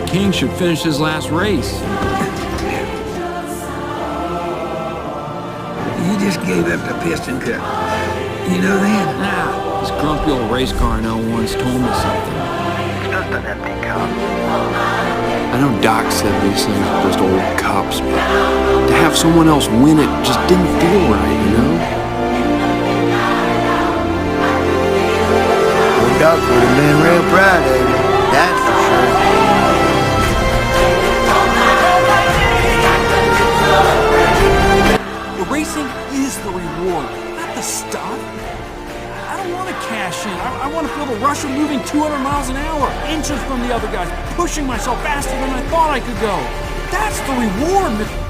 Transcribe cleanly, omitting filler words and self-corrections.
King should finish his last race. You just gave up the piston cup. You know that? Ah, this grumpy old race car I know once told me something. It's just an empty cup. I know Doc said these things were just old cups, but to have someone else win it just didn't feel right, you know? Well, Doc would have been real proud of you, that's for sure. The racing is the reward, not the stuff. I don't want to cash in. I want to feel the rush of moving 200 miles an hour, inches from the other guys, pushing myself faster than I thought I could go. That's the reward.